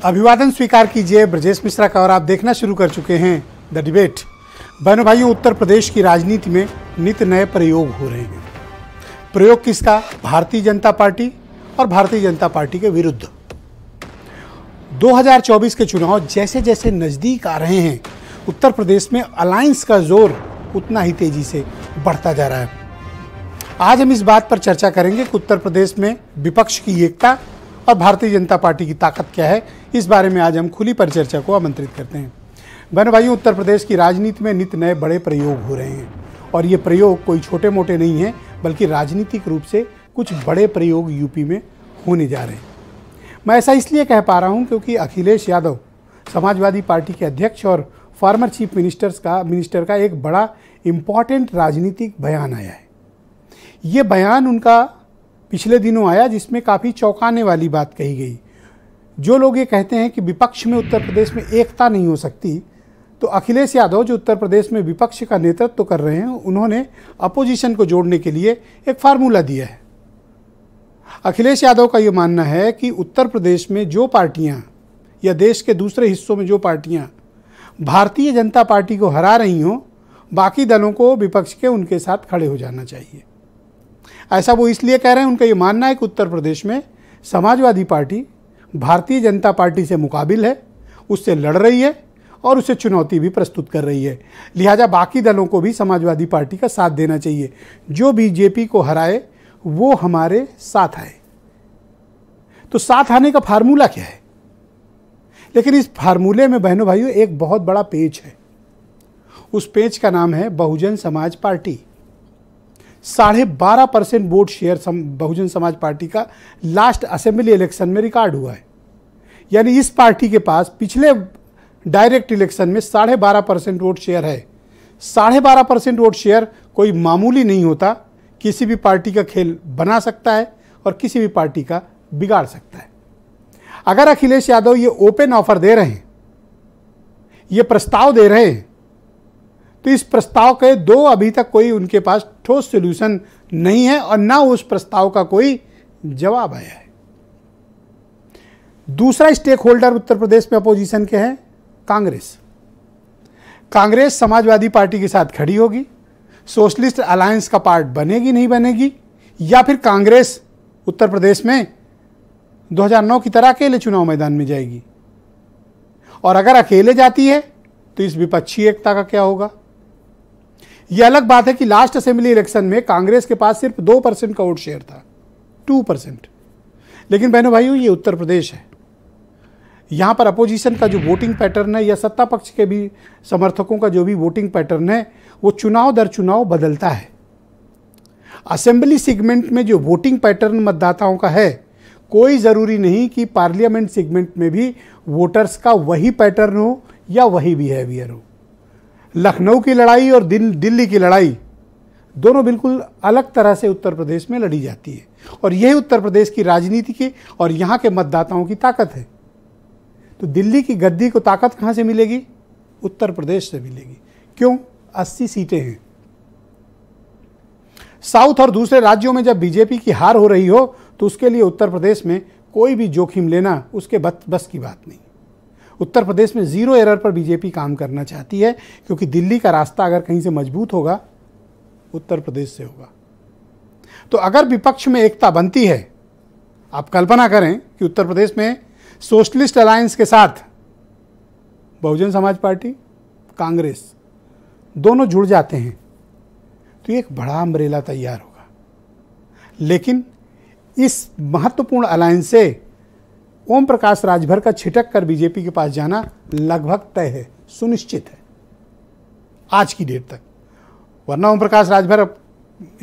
अभिवादन स्वीकार कीजिए ब्रजेश मिश्रा का और आप देखना शुरू कर चुके हैं द डिबेट। बहनों भाइयों, उत्तर प्रदेश की राजनीति में नित नए प्रयोग हो रहे हैं। प्रयोग किसका? भारतीय जनता पार्टी और भारतीय जनता पार्टी के विरुद्ध। 2024 के चुनाव जैसे जैसे नजदीक आ रहे हैं, उत्तर प्रदेश में अलायंस का जोर उतना ही तेजी से बढ़ता जा रहा है। आज हम इस बात पर चर्चा करेंगे कि उत्तर प्रदेश में विपक्ष की एकता और भारतीय जनता पार्टी की ताकत क्या है। इस बारे में आज हम खुली परिचर्चा को आमंत्रित करते हैं। बहनों भाइयों, उत्तर प्रदेश की राजनीति में नित नए बड़े प्रयोग हो रहे हैं और ये प्रयोग कोई छोटे मोटे नहीं हैं, बल्कि राजनीतिक रूप से कुछ बड़े प्रयोग यूपी में होने जा रहे हैं। मैं ऐसा इसलिए कह पा रहा हूं क्योंकि अखिलेश यादव समाजवादी पार्टी के अध्यक्ष और फॉर्मर चीफ मिनिस्टर का एक बड़ा इम्पॉर्टेंट राजनीतिक बयान आया है। ये बयान उनका पिछले दिनों आया, जिसमें काफ़ी चौंकाने वाली बात कही गई। जो लोग ये कहते हैं कि विपक्ष में उत्तर प्रदेश में एकता नहीं हो सकती, तो अखिलेश यादव जो उत्तर प्रदेश में विपक्ष का नेतृत्व कर रहे हैं, उन्होंने अपोजिशन को जोड़ने के लिए एक फार्मूला दिया है। अखिलेश यादव का ये मानना है कि उत्तर प्रदेश में जो पार्टियां या देश के दूसरे हिस्सों में जो पार्टियां भारतीय जनता पार्टी को हरा रही हों, बाकी दलों को विपक्ष के उनके साथ खड़े हो जाना चाहिए। ऐसा वो इसलिए कह रहे हैं, उनका ये मानना है कि उत्तर प्रदेश में समाजवादी पार्टी भारतीय जनता पार्टी से मुकाबिल है, उससे लड़ रही है और उसे चुनौती भी प्रस्तुत कर रही है। लिहाजा बाकी दलों को भी समाजवादी पार्टी का साथ देना चाहिए। जो बीजेपी को हराए वो हमारे साथ आए। तो साथ आने का फार्मूला क्या है? लेकिन इस फार्मूले में बहनों भाइयों एक बहुत बड़ा पेच है। उस पेच का नाम है Bahujan Samaj party. 12.5% vote share Bahujan Samaj party का लास्ट असेंबली इलेक्शन में रिकॉर्ड हुआ है। यानी इस पार्टी के पास पिछले डायरेक्ट इलेक्शन में 12.5% वोट शेयर है। 12.5% वोट शेयर कोई मामूली नहीं होता। किसी भी पार्टी का खेल बना सकता है और किसी भी पार्टी का बिगाड़ सकता है। अगर अखिलेश यादव ये ओपन ऑफर दे रहे हैं, ये प्रस्ताव दे रहे हैं, तो इस प्रस्ताव के अभी तक कोई उनके पास ठोस सॉल्यूशन नहीं है और ना उस प्रस्ताव का कोई जवाब आया है। दूसरा स्टेक होल्डर उत्तर प्रदेश में अपोजिशन के हैं कांग्रेस। कांग्रेस समाजवादी पार्टी के साथ खड़ी होगी, सोशलिस्ट अलायंस का पार्ट बनेगी नहीं बनेगी, या फिर कांग्रेस उत्तर प्रदेश में 2009 की तरह अकेले चुनाव मैदान में जाएगी। और अगर अकेले जाती है तो इस विपक्षी एकता का क्या होगा? यह अलग बात है कि लास्ट असेंबली इलेक्शन में कांग्रेस के पास सिर्फ 2% का वोट शेयर था, 2%। लेकिन बहनों भाइयों, ये उत्तर प्रदेश है। यहां पर अपोजिशन का जो वोटिंग पैटर्न है या सत्ता पक्ष के भी समर्थकों का जो भी वोटिंग पैटर्न है, वो चुनाव दर चुनाव बदलता है। असेंबली सेगमेंट में जो वोटिंग पैटर्न मतदाताओं का है, कोई ज़रूरी नहीं कि पार्लियामेंट सेगमेंट में भी वोटर्स का वही पैटर्न हो या वही बिहेवियर हो। लखनऊ की लड़ाई और दिल्ली की लड़ाई दोनों बिल्कुल अलग तरह से उत्तर प्रदेश में लड़ी जाती है और यही उत्तर प्रदेश की राजनीति की और यहाँ के मतदाताओं की ताकत है। तो दिल्ली की गद्दी को ताकत कहाँ से मिलेगी? उत्तर प्रदेश से मिलेगी। क्यों? 80 सीटें हैं। साउथ और दूसरे राज्यों में जब बीजेपी की हार हो रही हो, तो उसके लिए उत्तर प्रदेश में कोई भी जोखिम लेना उसके बस की बात नहीं। उत्तर प्रदेश में जीरो एरर पर बीजेपी काम करना चाहती है, क्योंकि दिल्ली का रास्ता अगर कहीं से मजबूत होगा, उत्तर प्रदेश से होगा। तो अगर विपक्ष में एकता बनती है, आप कल्पना करें कि उत्तर प्रदेश में सोशलिस्ट अलायंस के साथ बहुजन समाज पार्टी, कांग्रेस दोनों जुड़ जाते हैं, तो एक बड़ा अम्ब्रेला तैयार होगा। लेकिन इस महत्वपूर्ण अलायंस से ओम प्रकाश राजभर का छिटक कर बीजेपी के पास जाना लगभग तय है, सुनिश्चित है आज की डेट तक। वरना ओम प्रकाश राजभर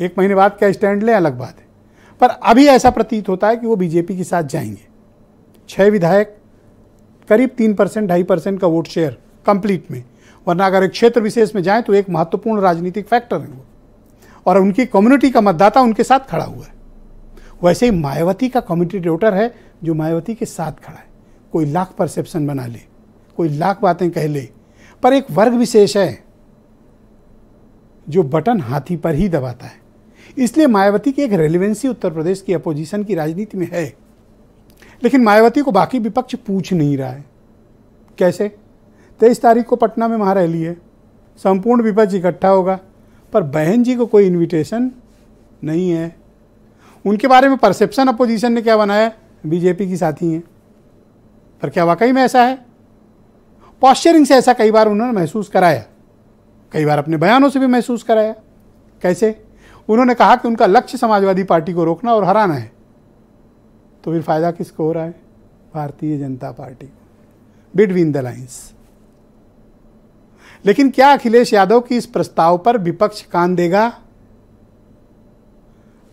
एक महीने बाद क्या स्टैंड ले, अलग बात है। पर अभी ऐसा प्रतीत होता है कि वो बीजेपी के साथ जाएंगे। 6 विधायक, करीब 3% 2.5% का वोट शेयर कंप्लीट में। वरना अगर एक क्षेत्र विशेष में जाएं तो एक महत्वपूर्ण राजनीतिक फैक्टर है वो, और उनकी कम्युनिटी का मतदाता उनके साथ खड़ा हुआ है। वैसे ही मायावती का कम्युनिटी वोटर है जो मायावती के साथ खड़ा है। कोई लाख परसेप्शन बना ले, कोई लाख बातें कह ले, पर एक वर्ग विशेष है जो बटन हाथी पर ही दबाता है। इसलिए मायावती की एक रेलिवेंसी उत्तर प्रदेश की अपोजिशन की राजनीति में है। लेकिन मायावती को बाकी विपक्ष पूछ नहीं रहा है। कैसे? 23 तारीख को पटना में महारैली है, संपूर्ण विपक्ष इकट्ठा होगा, पर बहन जी को कोई इनविटेशन नहीं है। उनके बारे में परसेप्शन अपोजिशन ने क्या बनाया, बीजेपी की साथी हैं, पर क्या वाकई में ऐसा है? पॉस्चरिंग से ऐसा कई बार उन्होंने महसूस कराया, कई बार अपने बयानों से भी महसूस कराया। कैसे? उन्होंने कहा कि उनका लक्ष्य समाजवादी पार्टी को रोकना और हराना है। तो फिर फायदा किसको हो रहा है? भारतीय जनता पार्टी को, बिटवीन द लाइंस। लेकिन क्या अखिलेश यादव की इस प्रस्ताव पर विपक्ष कान देगा?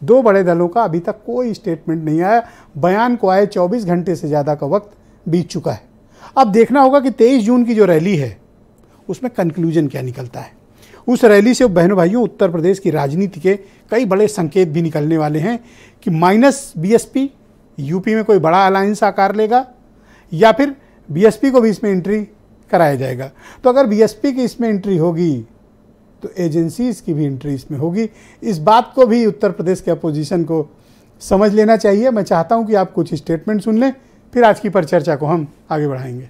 दो बड़े दलों का अभी तक कोई स्टेटमेंट नहीं आया। बयान को आए 24 घंटे से ज्यादा का वक्त बीत चुका है। अब देखना होगा कि 23 जून की जो रैली है उसमें कंक्लूजन क्या निकलता है। उस रैली से बहनों भाइयों उत्तर प्रदेश की राजनीति के कई बड़े संकेत भी निकलने वाले हैं कि माइनस बीएसपी यूपी में कोई बड़ा अलायंस आकार लेगा या फिर बीएसपी को भी इसमें एंट्री कराया जाएगा। तो अगर बीएसपी की इसमें एंट्री होगी तो एजेंसीज की भी एंट्री इसमें होगी। इस बात को भी उत्तर प्रदेश के अपोजिशन को समझ लेना चाहिए। मैं चाहता हूं कि आप कुछ स्टेटमेंट सुन लें, फिर आज की परिचर्चा को हम आगे बढ़ाएंगे।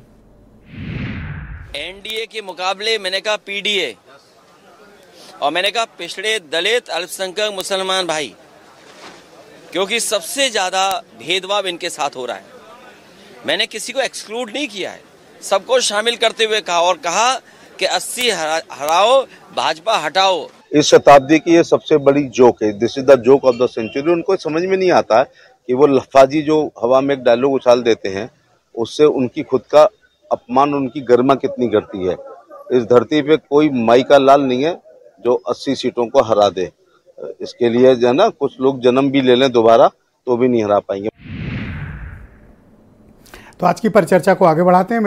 एनडीए के मुकाबले मैंने कहा पीडीए और मैंने कहा पिछड़े दलित अल्पसंख्यक मुसलमान भाई, क्योंकि सबसे ज्यादा भेदभाव इनके साथ हो रहा है। मैंने किसी को एक्सक्लूड नहीं किया है, सबको शामिल करते हुए कहा और कहा कि 80 हराओ भाजपा हटाओ। इस शताब्दी की ये सबसे बड़ी जोक है, this is the joke of the century. उनको समझ में नहीं आता है कि वो लफाजी जो हवा में एक डायलॉग उछाल देते हैं उससे उनकी खुद का अपमान, उनकी गरिमा कितनी गिरती है। इस धरती पे कोई माई का लाल नहीं है जो 80 सीटों को हरा दे। इसके लिए जो है ना, कुछ लोग जन्म भी ले लें दोबारा तो भी नहीं हरा पाएंगे। तो आज की परिचर्चा को आगे बढ़ाते हैं।